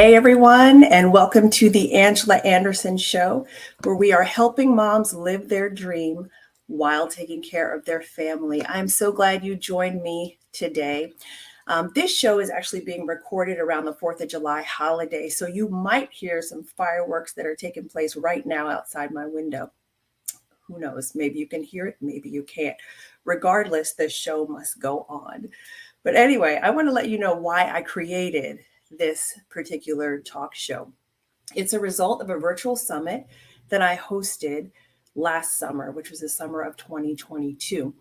Hey everyone, and welcome to the Angela Anderson Show, where we are helping moms live their dream while taking care of their family. I'm so glad you joined me today. This show is actually being recorded around the 4th of July holiday, so you might hear some fireworks that are taking place right now outside my window. Who knows? Maybe you can hear it, maybe you can't. Regardless, the show must go on. But anyway, I want to let you know why I created this particular talk show. It's a result of a virtual summit that I hosted last summer, which was the summer of 2022.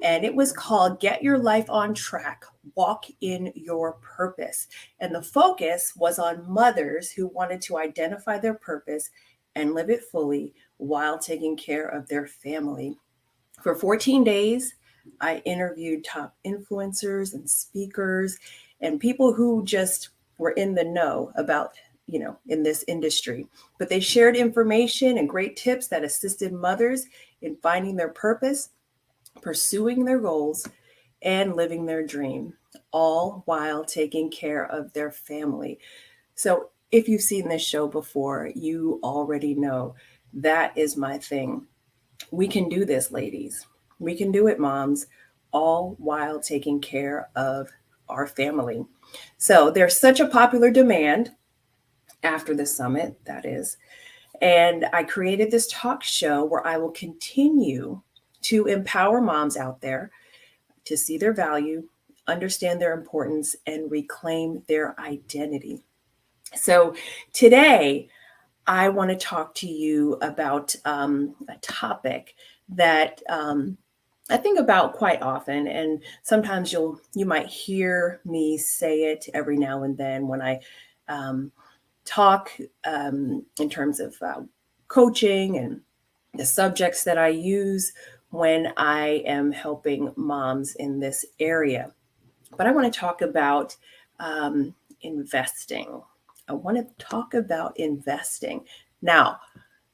And it was called Get Your Life on Track, Walk in Your Purpose. And the focus was on mothers who wanted to identify their purpose and live it fully while taking care of their family. For 14 days, I interviewed top influencers and speakers and people who just were in the know about, in this industry. But they shared information and great tips that assisted mothers in finding their purpose, pursuing their goals, and living their dream, all while taking care of their family. So if you've seen this show before, you already know that is my thing. We can do this, ladies. We can do it, moms, all while taking care of our family. So there's such a popular demand after the summit, that is. And I created this talk show where I will continue to empower moms out there to see their value, understand their importance, and reclaim their identity. So today, I want to talk to you about a topic that I think about quite often, and sometimes you might hear me say it every now and then when I talk in terms of coaching and the subjects that I use when I am helping moms in this area. But I want to talk about investing. I want to talk about investing. Now,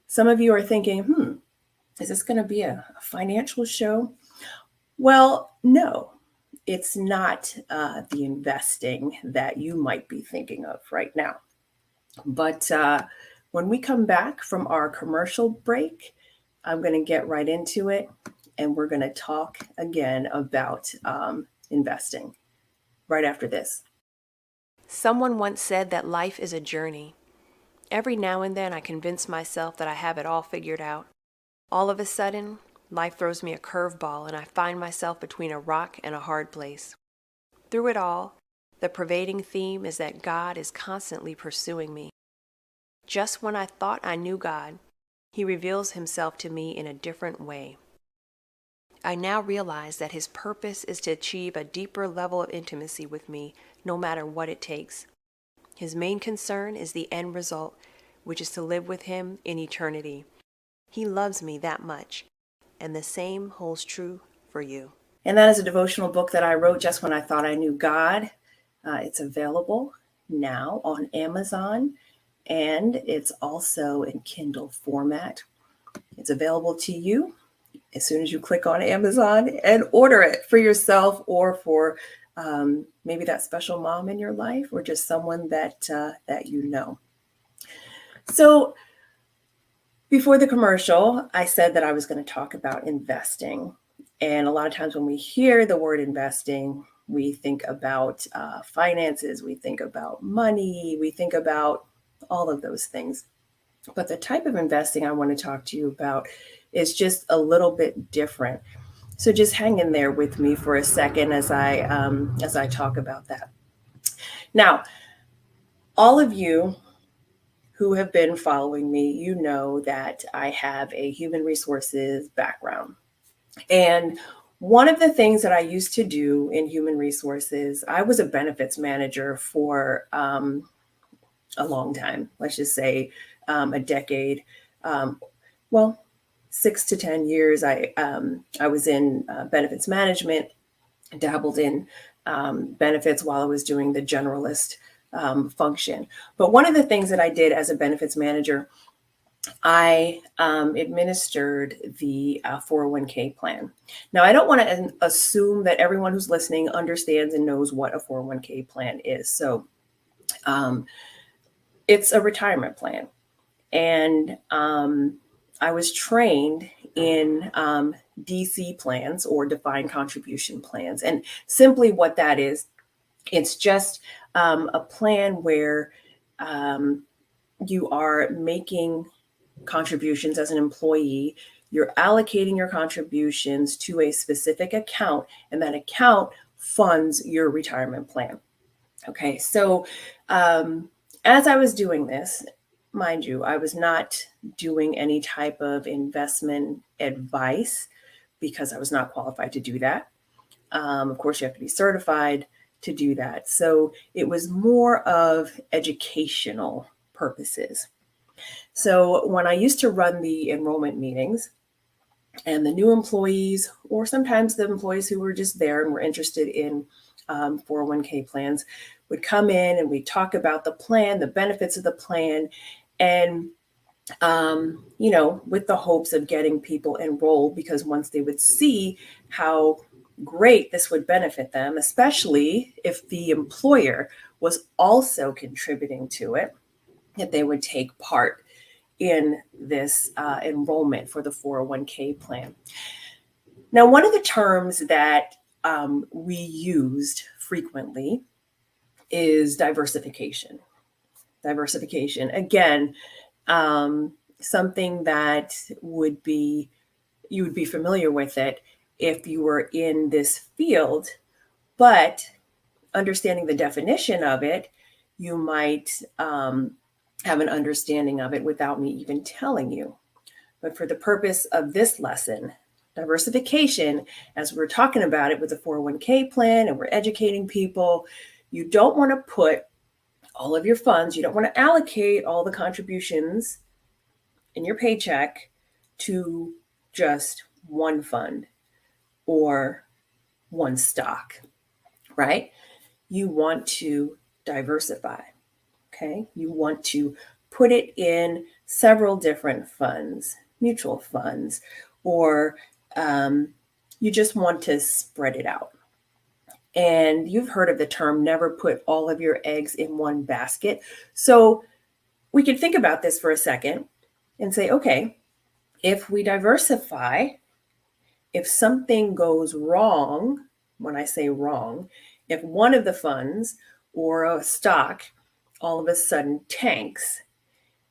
some of you are thinking, is this going to be a financial show? Well, no, it's not the investing that you might be thinking of right now. But when we come back from our commercial break, I'm going to get right into it and we're going to talk again about investing right after this. Someone once said that life is a journey. Every now and then I convince myself that I have it all figured out. All of a sudden, life throws me a curveball and I find myself between a rock and a hard place. Through it all, the pervading theme is that God is constantly pursuing me. Just when I thought I knew God, He reveals Himself to me in a different way. I now realize that His purpose is to achieve a deeper level of intimacy with me, no matter what it takes. His main concern is the end result, which is to live with Him in eternity. He loves me that much, and the same holds true for you. And that is a devotional book that I wrote just when I thought I knew God. It's available now on Amazon, and it's also in Kindle format. It's available to you as soon as you click on Amazon and order it for yourself or for maybe that special mom in your life or just someone that you know. So before the commercial, I said that I was going to talk about investing. And a lot of times when we hear the word investing, we think about finances, we think about money, we think about all of those things. But the type of investing I want to talk to you about is just a little bit different. So just hang in there with me for a second as I talk about that. Now, all of you who have been following me, you know that I have a human resources background. And one of the things that I used to do in human resources, I was a benefits manager for a long time, let's just say a decade. Well, 6 to 10 years, I was in benefits management, dabbled in benefits while I was doing the generalist function. But one of the things that I did as a benefits manager, I administered the 401k plan. Now, I don't want to assume that everyone who's listening understands and knows what a 401k plan is. So it's a retirement plan. And I was trained in DC plans, or defined contribution plans. And simply what that is, it's just a plan where you are making contributions as an employee. You're allocating your contributions to a specific account, and that account funds your retirement plan. Okay, so as I was doing this, mind you, I was not doing any type of investment advice because I was not qualified to do that. Of course, you have to be certified to do that. So it was more of educational purposes. So when I used to run the enrollment meetings, and the new employees, or sometimes the employees who were just there and were interested in 401k plans, would come in and we talk about the plan, the benefits of the plan, and with the hopes of getting people enrolled, because once they would see how great this would benefit them, especially if the employer was also contributing to it, that they would take part in this enrollment for the 401k plan. Now, one of the terms that we used frequently is diversification. Diversification, again, something that you would be familiar with it if you were in this field, but understanding the definition of it, you might have an understanding of it without me even telling you. But for the purpose of this lesson, diversification, as we're talking about it with the 401k plan and we're educating people, you don't want to put all of your funds, you don't want to allocate all the contributions in your paycheck to just one fund or one stock, right? You want to diversify, okay? You want to put it in several different funds, mutual funds, or you just want to spread it out. And you've heard of the term, never put all of your eggs in one basket. So we could think about this for a second and say, okay, if we diversify, if something goes wrong, when I say wrong, if one of the funds or a stock all of a sudden tanks,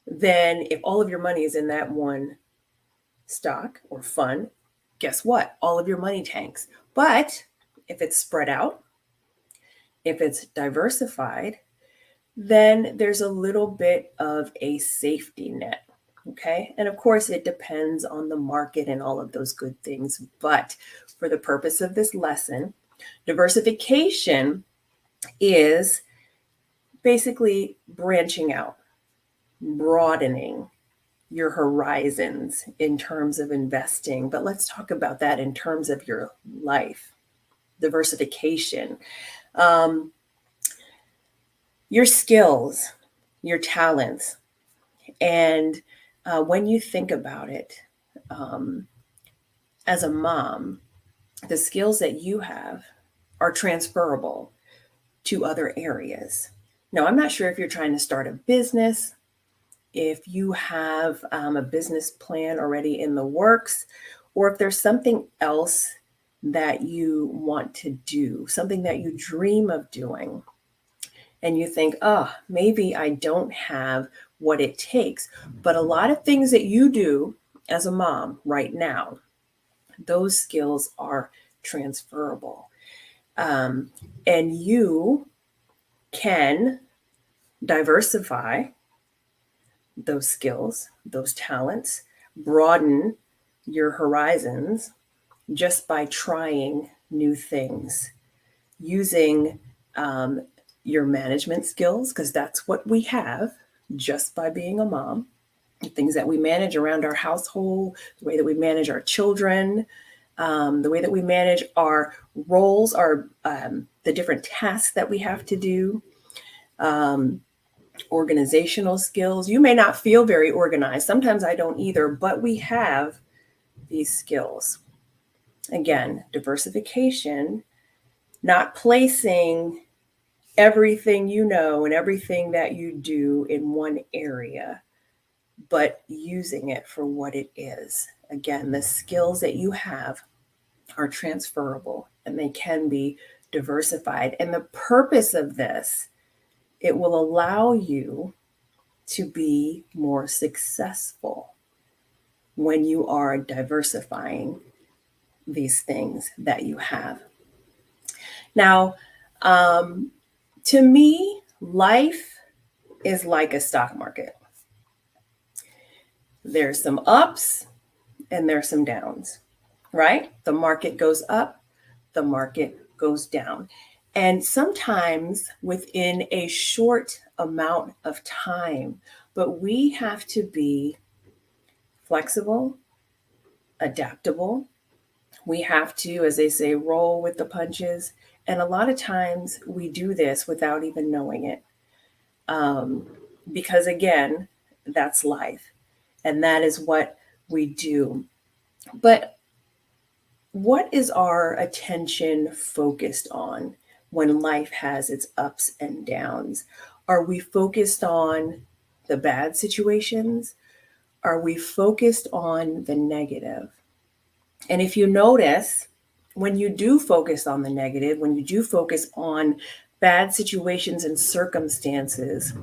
then if all of your money is in that one stock or fund, guess what? All of your money tanks. But if it's spread out, if it's diversified, then there's a little bit of a safety net. Okay. And of course, it depends on the market and all of those good things. But for the purpose of this lesson, diversification is basically branching out, broadening your horizons in terms of investing. But let's talk about that in terms of your life. Diversification. Your skills, your talents. And when you think about it, as a mom, the skills that you have are transferable to other areas. Now, I'm not sure if you're trying to start a business, if you have a business plan already in the works, or if there's something else that you want to do, something that you dream of doing, and you think, oh, maybe I don't have what it takes. But a lot of things that you do as a mom right now, those skills are transferable. And you can diversify those skills, those talents, broaden your horizons just by trying new things, using your management skills, because that's what we have just by being a mom, the things that we manage around our household, the way that we manage our children, the way that we manage our roles, the different tasks that we have to do, organizational skills. You may not feel very organized. Sometimes I don't either, but we have these skills. Again, diversification, not placing everything you know and everything that you do in one area, but using it for what it is. Again, the skills that you have are transferable and they can be diversified. And the purpose of this, it will allow you to be more successful when you are diversifying these things that you have. Now, to me, life is like a stock market. There's some ups and there's some downs, right? The market goes up, the market goes down. And sometimes within a short amount of time, but we have to be flexible, adaptable. We have to, as they say, roll with the punches. And a lot of times we do this without even knowing it. Um, because again, that's life. And that is what we do. But what is our attention focused on when life has its ups and downs? Are we focused on the bad situations? Are we focused on the negative? And if you notice, when you do focus on the negative, when you do focus on bad situations and circumstances,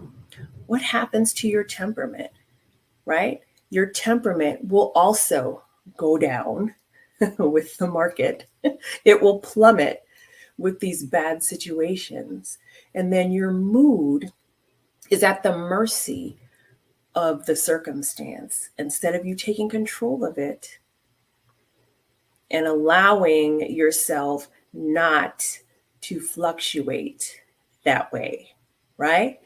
what happens to your temperament, right? Your temperament will also go down with the market. It will plummet with these bad situations. And then your mood is at the mercy of the circumstance instead of you taking control of it and allowing yourself not to fluctuate that way, right?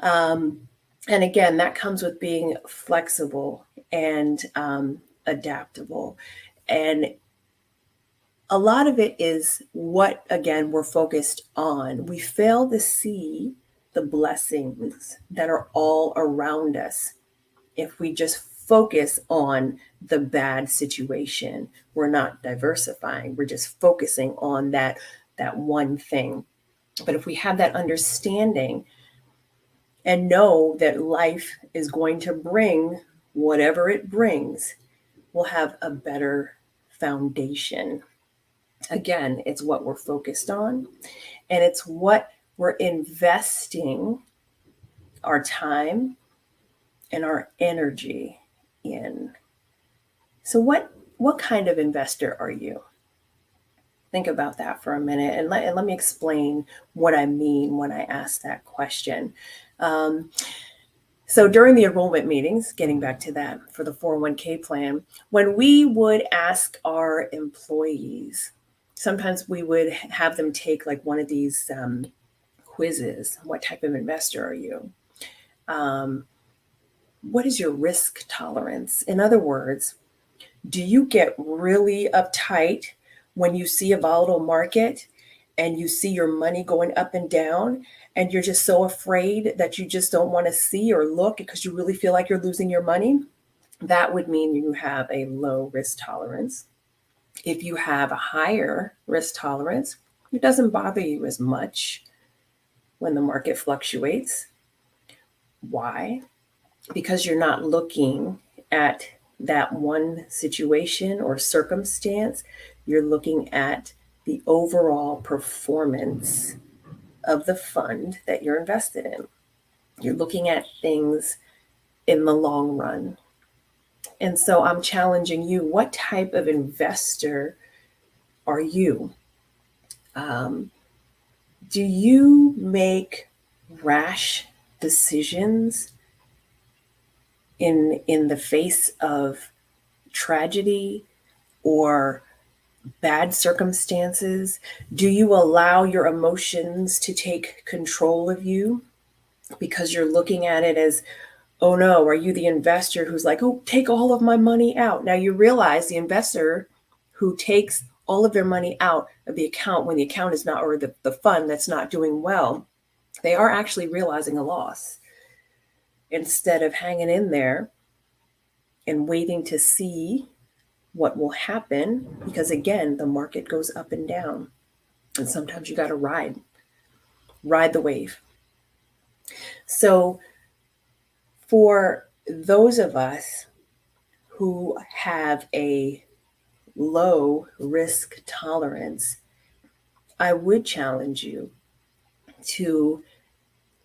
Um, and again, that comes with being flexible and adaptable. And a lot of it is what, again, we're focused on. We fail to see the blessings that are all around us if we just focus on the bad situation. We're not diversifying, we're just focusing on that one thing. But if we have that understanding and know that life is going to bring whatever it brings, we'll have a better foundation. Again, it's what we're focused on and it's what we're investing our time and our energy in. So what kind of investor are you? Think about that for a minute and let me explain what I mean when I ask that question. Um, so during the enrollment meetings, getting back to that for the 401k plan, when we would ask our employees, sometimes we would have them take like one of these quizzes. What type of investor are you? Um, what is your risk tolerance? In other words, do you get really uptight when you see a volatile market and you see your money going up and down and you're just so afraid that you just don't want to see or look because you really feel like you're losing your money? That would mean you have a low risk tolerance. If you have a higher risk tolerance, it doesn't bother you as much when the market fluctuates. Why? Because you're not looking at that one situation or circumstance. You're looking at the overall performance of the fund that you're invested in. You're looking at things in the long run. And so I'm challenging you, what type of investor are you? Um, do you make rash decisions in the face of tragedy or bad circumstances? Do you allow your emotions to take control of you because you're looking at it as, oh no, are you the investor who's like, oh, take all of my money out? Now you realize the investor who takes all of their money out of the account when the account is not, or the fund that's not doing well, they are actually realizing a loss instead of hanging in there and waiting to see what will happen, because again, the market goes up and down and sometimes you got to ride. ride the wave. So for those of us who have a low risk tolerance, I would challenge you to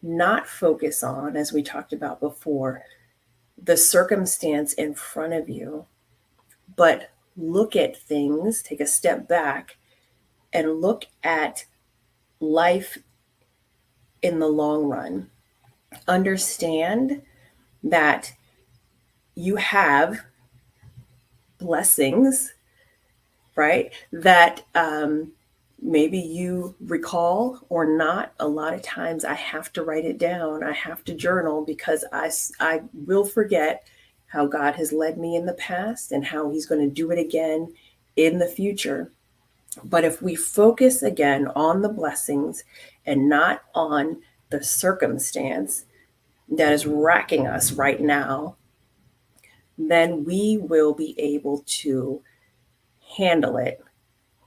not focus on, as we talked about before, the circumstance in front of you, but look at things, take a step back, and look at life in the long run. Understand that you have blessings, right? That maybe you recall or not. A lot of times I have to write it down. I have to journal because I will forget how God has led me in the past and how he's going to do it again in the future. But if we focus again on the blessings and not on the circumstance that is racking us right now, then we will be able to handle it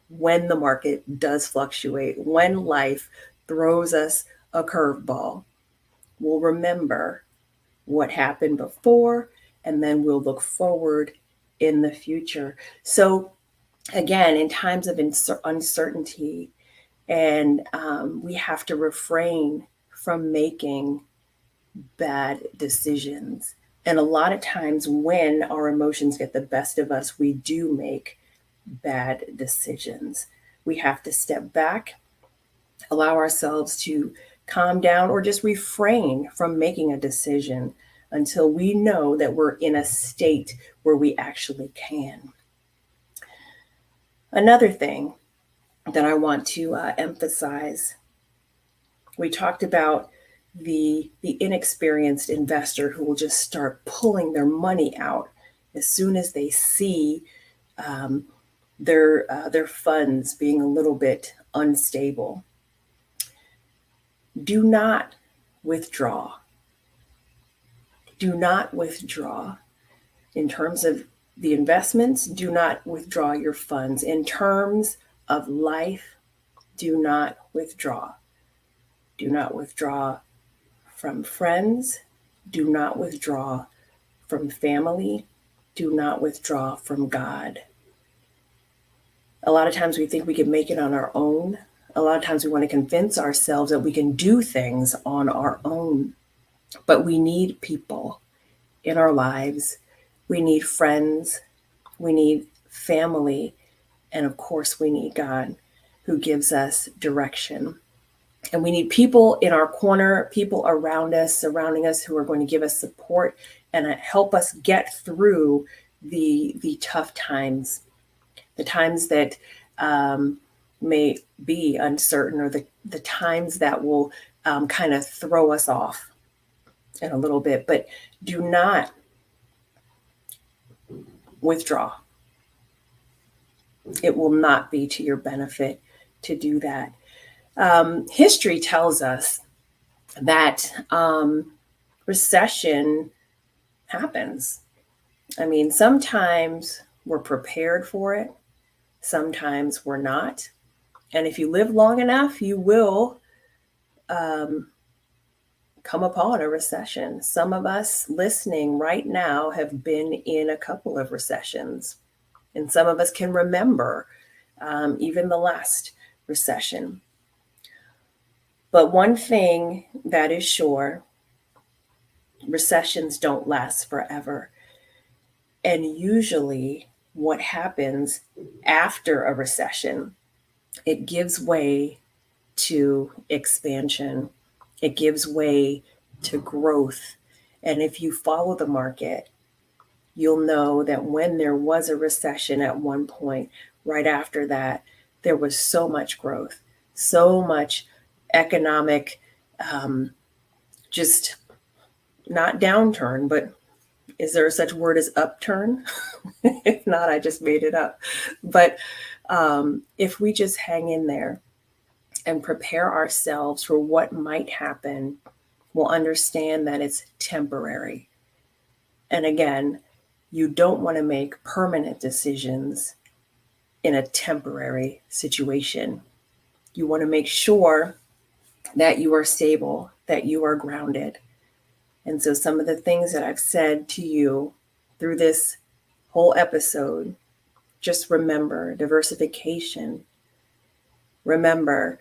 when the market does fluctuate, when life throws us a curveball. We'll remember what happened before, and then we'll look forward in the future. So, again, in times of uncertainty, and we have to refrain from making bad decisions. And a lot of times, when our emotions get the best of us, we do make bad decisions. We have to step back, allow ourselves to calm down, or just refrain from making a decision until we know that we're in a state where we actually can. Another thing that I want to emphasize, we talked about the inexperienced investor who will just start pulling their money out as soon as they see um, their funds being a little bit unstable. Do not withdraw. Do not withdraw. In terms of the investments, do not withdraw your funds. In terms of life, do not withdraw. Do not withdraw from friends. Do not withdraw from family. Do not withdraw from God. A lot of times we think we can make it on our own. A lot of times we want to convince ourselves that we can do things on our own. But we need people in our lives. We need friends. We need family. And of course, we need God who gives us direction. And we need people in our corner, people around us, surrounding us, who are going to give us support and help us get through the tough times, the times that may be uncertain, or the times that will kind of throw us off in a little bit. But do not withdraw. It will not be to your benefit to do that. History tells us that recession happens. I mean, sometimes we're prepared for it, sometimes we're not. And if you live long enough, you will come upon a recession. Some of us listening right now have been in a couple of recessions, and some of us can remember even the last recession. But one thing that is sure, recessions don't last forever. And usually, what happens after a recession, it gives way to expansion, it gives way to growth. And if you follow the market, you'll know that when there was a recession at one point, right after that, there was so much growth, so much economic, just not downturn, but is there such word as upturn? If not, I just made it up. But if we just hang in there and prepare ourselves for what might happen, we'll understand that it's temporary. And again, you don't want to make permanent decisions in a temporary situation. You want to make sure that you are stable, that you are grounded. And so, some of the things that I've said to you through this whole episode, just remember diversification. Remember,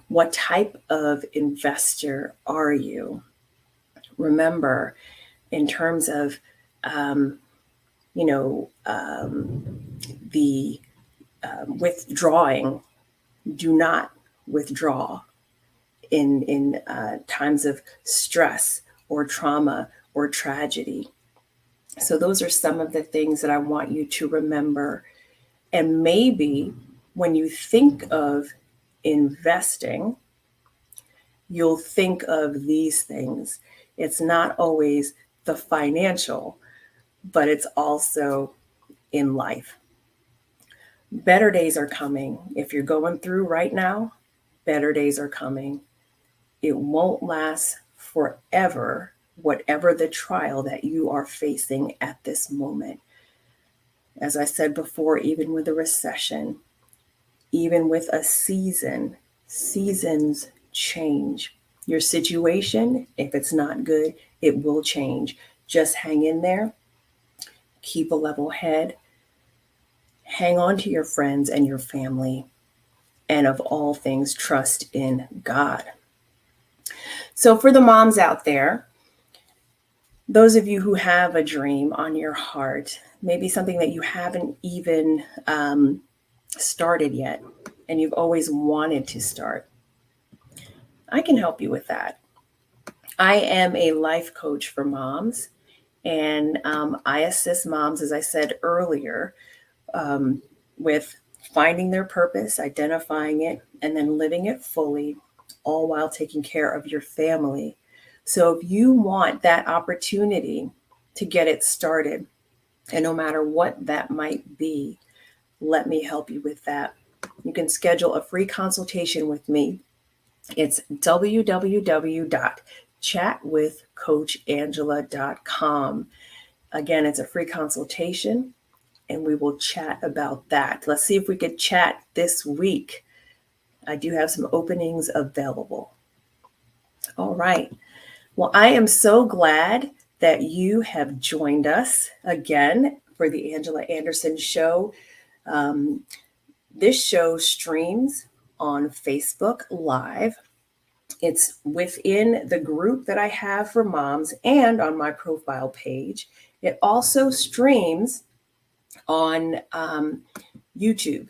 what type of investor are you? Remember, in terms of, um, you know, the withdrawing, do not withdraw in times of stress or trauma or tragedy. So those are some of the things that I want you to remember. And maybe when you think of investing, you'll think of these things. It's not always the financial, but it's also in life. Better days are coming. If you're going through right now, better days are coming. It won't last forever, whatever the trial that you are facing at this moment. As I said before, even with a recession, even with a season, seasons change. Your situation, if it's not good, it will change. Just hang in there, keep a level head, hang on to your friends and your family, and of all things, trust in God. So, for the moms out there, those of you who have a dream on your heart, maybe something that you haven't even started yet, and you've always wanted to start, I can help you with that. I am a life coach for moms, and I assist moms, as I said earlier, with finding their purpose, identifying it, and then living it fully, all while taking care of your family. So if you want that opportunity to get it started, and no matter what that might be, let me help you with that. You can schedule a free consultation with me. It's www.chatwithcoachangela.com. Again, it's a free consultation, and we will chat about that. Let's see if we could chat this week. I do have some openings available. All right. Well, I am so glad that you have joined us again for the Angela Anderson Show. This show streams on Facebook Live. It's within the group that I have for moms and on my profile page. It also streams on YouTube.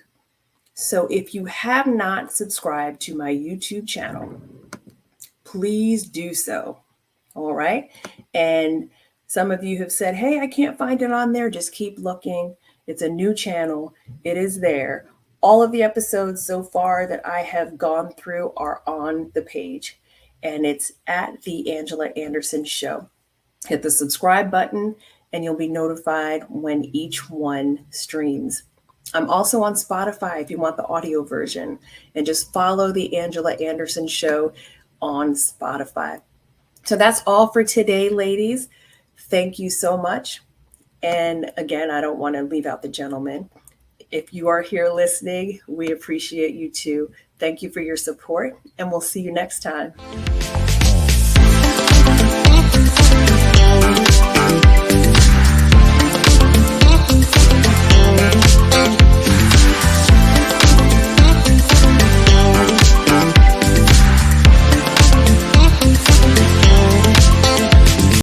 So if you have not subscribed to my YouTube channel, please do so. All right. And some of you have said, hey, I can't find it on there. Just keep looking. It's a new channel. It is there. All of the episodes so far that I have gone through are on the page, and it's at the Angela Anderson Show. Hit the subscribe button and you'll be notified when each one streams. I'm also on Spotify if you want the audio version, and just follow the Angela Anderson Show on Spotify. So that's all for today, ladies. Thank you so much. And again, I don't want to leave out the gentlemen. If you are here listening, we appreciate you too. Thank you for your support, and we'll see you next time.